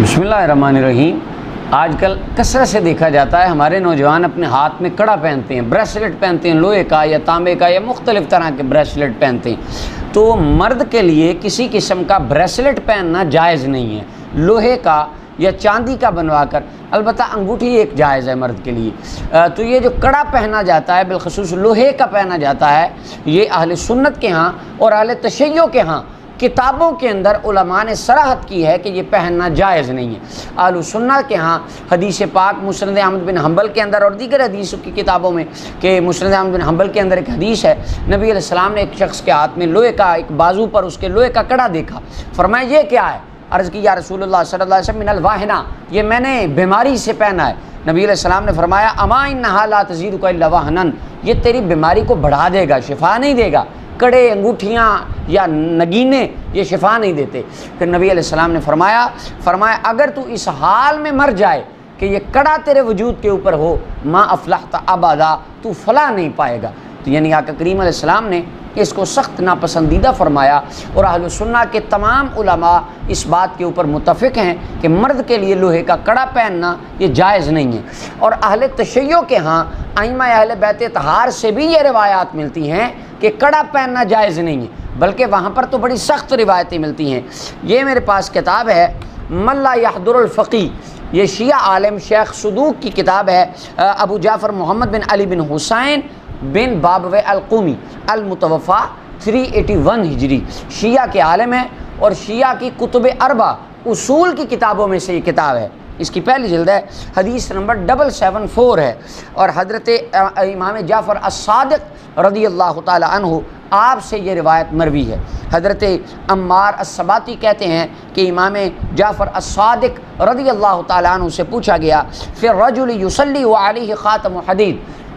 بسم اللہ الرحمن الرحیم۔ آج کل کثرت سے دیکھا جاتا ہے ہمارے نوجوان اپنے ہاتھ میں کڑا پہنتے ہیں، بریسلیٹ پہنتے ہیں، لوہے کا یا تانبے کا یا مختلف طرح کے بریسلیٹ پہنتے ہیں۔ تو مرد کے لیے کسی قسم کا بریسلیٹ پہننا جائز نہیں ہے، لوہے کا یا چاندی کا بنوا کر، البتہ انگوٹھی ایک جائز ہے مرد کے لیے۔ تو یہ جو کڑا پہنا جاتا ہے بالخصوص لوہے کا پہنا جاتا ہے، یہ اہل سنت کے ہاں اور اہل تشیع کے ہاں کتابوں کے اندر علماء نے صراحت کی ہے کہ یہ پہننا جائز نہیں ہے۔ اہل سنت کے ہاں حدیث پاک مسند احمد بن حنبل کے اندر اور دیگر حدیث کی کتابوں میں، کہ مسند احمد بن حنبل کے اندر ایک حدیث ہے، نبی علیہ السلام نے ایک شخص کے ہاتھ میں لوہے کا، ایک بازو پر اس کے لوہے کا کڑا دیکھا، فرمایا یہ کیا ہے؟ عرض کی یا رسول اللہ صلی اللہ علیہ وسلم من الواہنہ، یہ میں نے بیماری سے پہنا ہے۔ نبی علیہ السلام نے فرمایا اما انہا لا تزیدک الا وہنا، یہ تیری بیماری کو بڑھا دے گا، شفا نہیں دے گا۔ کڑے، انگوٹھیاں یا نگینے یہ شفا نہیں دیتے۔ پھر نبی علیہ السلام نے فرمایا اگر تو اس حال میں مر جائے کہ یہ کڑا تیرے وجود کے اوپر ہو، ما افلحت ابدا، تو فلاح نہیں پائے گا۔ تو یعنی آقا کریم علیہ السلام نے اس کو سخت ناپسندیدہ فرمایا، اور اہل سنت کے تمام علماء اس بات کے اوپر متفق ہیں کہ مرد کے لیے لوہے کا کڑا پہننا یہ جائز نہیں ہے۔ اور اہل تشیع کے ہاں ائمہ اہل بیت اطہار سے بھی یہ روایات ملتی ہیں کہ کڑا پہننا جائز نہیں ہے، بلکہ وہاں پر تو بڑی سخت روایتیں ملتی ہیں۔ یہ میرے پاس کتاب ہے من لا یحضر الفقی، یہ شیعہ عالم شیخ صدوق کی کتاب ہے، ابو جعفر محمد بن علی بن حسین بن بابوے القومی، المتوفا 381 ہجری، شیعہ کے عالم ہیں، اور شیعہ کی کتب اربع اصول کی کتابوں میں سے یہ کتاب ہے۔ اس کی پہلی جلد ہے، حدیث نمبر 774 ہے، اور حضرت امام جعفر الصادق رضی اللہ تعالی عنہ آپ سے یہ روایت مروی ہے۔ حضرت عمار السباتی کہتے ہیں کہ امام جعفر الصادق رضی اللہ تعالی عنہ سے پوچھا گیا فی الرجل یصلی وعلیہ خاتم حدید،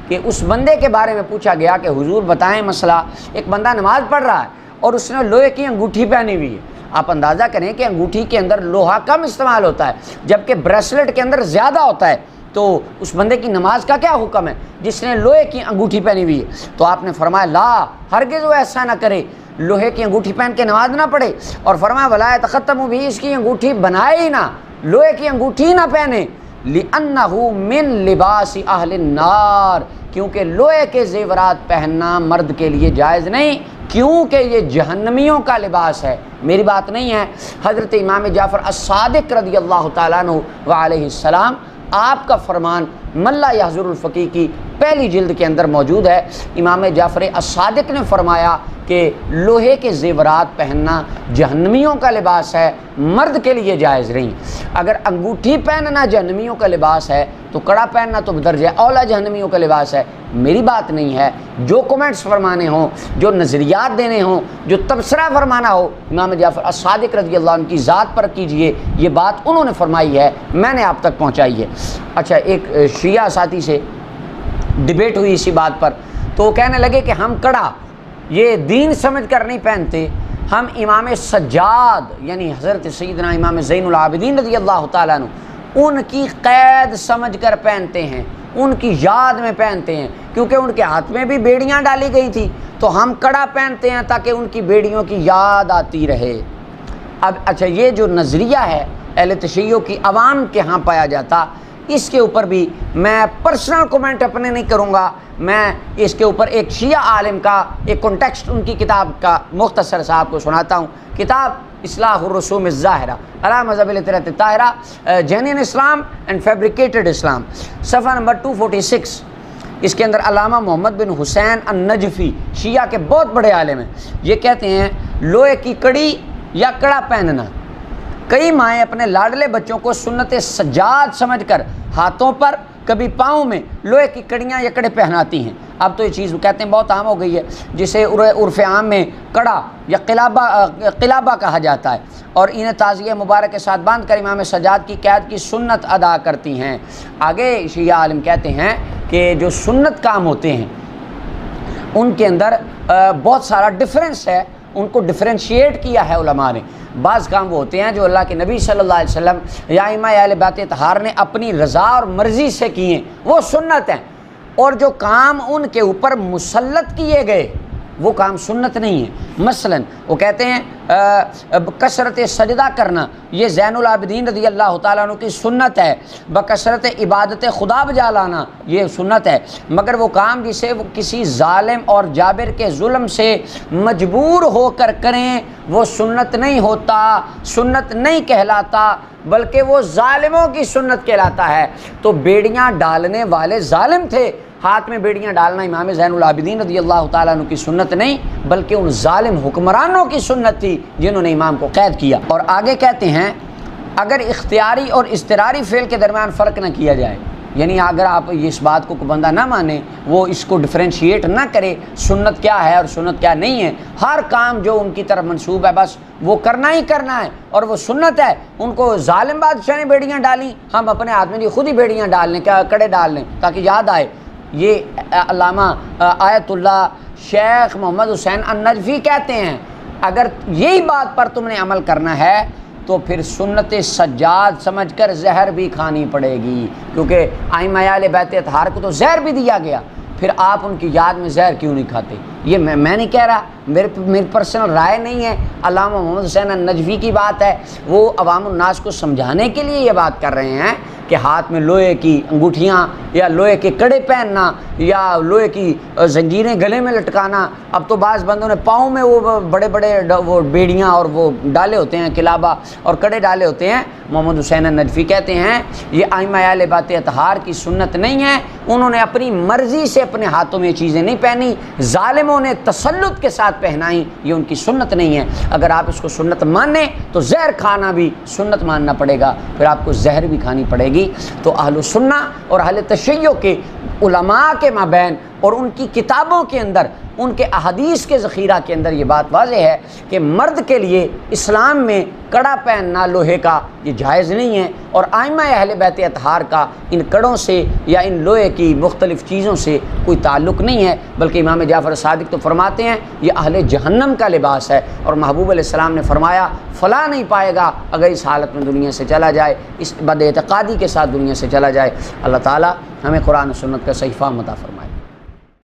کہ اس بندے کے بارے میں پوچھا گیا کہ حضور بتائیں مسئلہ، ایک بندہ نماز پڑھ رہا ہے اور اس نے لوہے کی انگوٹھی پہنی ہوئی ہے۔ آپ اندازہ کریں کہ انگوٹھی کے اندر لوہا کم استعمال ہوتا ہے جبکہ بریسلیٹ کے اندر زیادہ ہوتا ہے، تو اس بندے کی نماز کا کیا حکم ہے جس نے لوہے کی انگوٹھی پہنی ہوئی ہے؟ تو آپ نے فرمایا لا، ہرگز وہ ایسا نہ کرے، لوہے کی انگوٹھی پہن کے نماز نہ پڑھے، اور فرمایا ولا یتختم بھی، اس کی انگوٹھی بنائے ہی نہ، لوہے کی انگوٹھی نہ پہنے، لِأَنَّهُ مِن لِبَاسِ أَهْلِ النَّارِ، کیونکہ لوہے کے زیورات پہننا مرد کے لیے جائز نہیں، کیونکہ یہ جہنمیوں کا لباس ہے، میری بات نہیں ہے۔ حضرت امام جعفر الصادق رضی اللہ تعالیٰ عنہ وعلیہ السلام آپ کا فرمان من لا یحضر الفقی کی پہلی جلد کے اندر موجود ہے۔ امام جعفر الصادق نے فرمایا کہ لوہے کے زیورات پہننا جہنمیوں کا لباس ہے، مرد کے لیے جائز نہیں۔ اگر انگوٹھی پہننا جہنمیوں کا لباس ہے تو کڑا پہننا تو درجہ اولا جہنمیوں کا لباس ہے، میری بات نہیں ہے۔ جو کومنٹس فرمانے ہوں، جو نظریات دینے ہوں، جو تبصرہ فرمانا ہو، امام جعفر الصادق رضی اللہ عنہ کی ذات پر کیجئے، یہ بات انہوں نے فرمائی ہے، میں نے آپ تک پہنچائی ہے۔ اچھا، ایک شیعہ ساتھی سے ڈیبیٹ ہوئی اسی بات پر، تو وہ کہنے لگے کہ ہم کڑا یہ دین سمجھ کر نہیں پہنتے، ہم امام سجاد یعنی حضرت سیدنا امام زین العابدین رضی اللہ تعالیٰ عنہ ان کی قید سمجھ کر پہنتے ہیں، ان کی یاد میں پہنتے ہیں، کیونکہ ان کے ہاتھ میں بھی بیڑیاں ڈالی گئی تھی، تو ہم کڑا پہنتے ہیں تاکہ ان کی بیڑیوں کی یاد آتی رہے۔ اب اچھا، یہ جو نظریہ ہے اہل تشیع کی عوام کے ہاں پایا جاتا، اس کے اوپر بھی میں پرسنل کومنٹ اپنے نہیں کروں گا، میں اس کے اوپر ایک شیعہ عالم کا ایک کنٹیکسٹ ان کی کتاب کا مختصر سا آپ کو سناتا ہوں۔ کتاب اصلاح الرسوم الظاہرہ علی مذہب الاطہرۃ الطاہرہ، جینین اسلام اینڈ فیبریکیٹڈ اسلام، صفحہ نمبر 246۔ اس کے اندر علامہ محمد بن حسین النجفی شیعہ کے بہت بڑے عالم ہیں، یہ کہتے ہیں لوہے کی کڑی یا کڑا پہننا، کئی مائیں اپنے لاڈلے بچوں کو سنت سجاد سمجھ کر ہاتھوں پر کبھی پاؤں میں لوہے کی کڑیاں یا کڑے پہناتی ہیں۔ اب تو یہ چیز کہتے ہیں بہت عام ہو گئی ہے، جسے عرف عام میں کڑا یا قلابہ کہا جاتا ہے، اور انہیں تعزیہ مبارک کے ساتھ باندھ کر امام سجاد کی قید کی سنت ادا کرتی ہیں۔ آگے شیعہ عالم کہتے ہیں کہ جو سنت کام ہوتے ہیں ان کے اندر بہت سارا ڈفرینس ہے، ان کو ڈفرینشیٹ کیا ہے علماء نے۔ بعض کام وہ ہوتے ہیں جو اللہ کے نبی صلی اللہ علیہ وسلم یا ائمہ اہل بیت اطہار نے اپنی رضا اور مرضی سے کیے، وہ سنت ہیں، اور جو کام ان کے اوپر مسلط کیے گئے وہ کام سنت نہیں ہے۔ مثلا وہ کہتے ہیں کثرت سجدہ کرنا یہ زین العابدین رضی اللہ تعالیٰ عنہ کی سنت ہے، بکثرت عبادت خدا بجا لانا یہ سنت ہے، مگر وہ کام جسے وہ کسی ظالم اور جابر کے ظلم سے مجبور ہو کر کریں وہ سنت نہیں ہوتا، سنت نہیں کہلاتا، بلکہ وہ ظالموں کی سنت کہلاتا ہے۔ تو بیڑیاں ڈالنے والے ظالم تھے، ہاتھ میں بیڑیاں ڈالنا امام زین العابدین رضی اللہ تعالیٰ عنہ کی سنت نہیں بلکہ ان ظالم حکمرانوں کی سنت تھی جنہوں نے امام کو قید کیا۔ اور آگے کہتے ہیں اگر اختیاری اور اضطراری فعل کے درمیان فرق نہ کیا جائے، یعنی اگر آپ اس بات کو بندہ نہ مانے، وہ اس کو ڈفرینشیٹ نہ کرے سنت کیا ہے اور سنت کیا نہیں ہے، ہر کام جو ان کی طرف منسوب ہے بس وہ کرنا ہی کرنا ہے اور وہ سنت ہے۔ ان کو ظالم بادشاہ نے بیڑیاں ڈالیں، ہم اپنے ہاتھ میں خود ہی بیڑیاں ڈال لیں، کیا کڑے ڈال لیں تاکہ یاد آئے۔ یہ علامہ آیت اللہ شیخ محمد حسین النجفی کہتے ہیں اگر یہی بات پر تم نے عمل کرنا ہے تو پھر سنت سجاد سمجھ کر زہر بھی کھانی پڑے گی، کیونکہ ائمہ اہل بیت اطہار کو تو زہر بھی دیا گیا، پھر آپ ان کی یاد میں زہر کیوں نہیں کھاتے؟ یہ میں نہیں کہہ رہا، میری پرسنل رائے نہیں ہے، علامہ محمد حسین النجفی کی بات ہے، وہ عوام الناس کو سمجھانے کے لیے یہ بات کر رہے ہیں کہ ہاتھ میں لوہے کی انگوٹھیاں یا لوہے کے کڑے پہننا یا لوہے کی زنجیریں گلے میں لٹکانا، اب تو بعض بندوں نے پاؤں میں وہ بڑے بڑے وہ بیڑیاں اور وہ ڈالے ہوتے ہیں کلابہ اور کڑے ڈالے ہوتے ہیں۔ محمد حسین النجفی کہتے ہیں یہ ائمہ اہل بیت اطہار کی سنت نہیں ہے، انہوں نے اپنی مرضی سے اپنے ہاتھوں میں یہ چیزیں نہیں پہنی، ظالموں نے تسلط کے ساتھ پہنائی، یہ ان کی سنت نہیں ہے۔ اگر آپ اس کو سنت مانیں تو زہر کھانا بھی سنت ماننا پڑے گا، پھر آپ کو زہر بھی کھانی پڑے گی۔ تو اہل سنہ اور اہل تشیع کے علماء کے مابین اور ان کی کتابوں کے اندر، ان کے احادیث کے ذخیرہ کے اندر یہ بات واضح ہے کہ مرد کے لیے اسلام میں کڑا پہننا لوہے کا یہ جائز نہیں ہے، اور ائمہ اہل بیت اطہار کا ان کڑوں سے یا ان لوہے کی مختلف چیزوں سے کوئی تعلق نہیں ہے، بلکہ امام جعفر صادق تو فرماتے ہیں یہ اہل جہنم کا لباس ہے، اور محبوب علیہ السلام نے فرمایا فلاح نہیں پائے گا اگر اس حالت میں دنیا سے چلا جائے، اس بد اعتقادی کے ساتھ دنیا سے چلا جائے۔ اللہ تعالی ہمیں قرآن و سنت کا صحیح فہم عطا فرمائے۔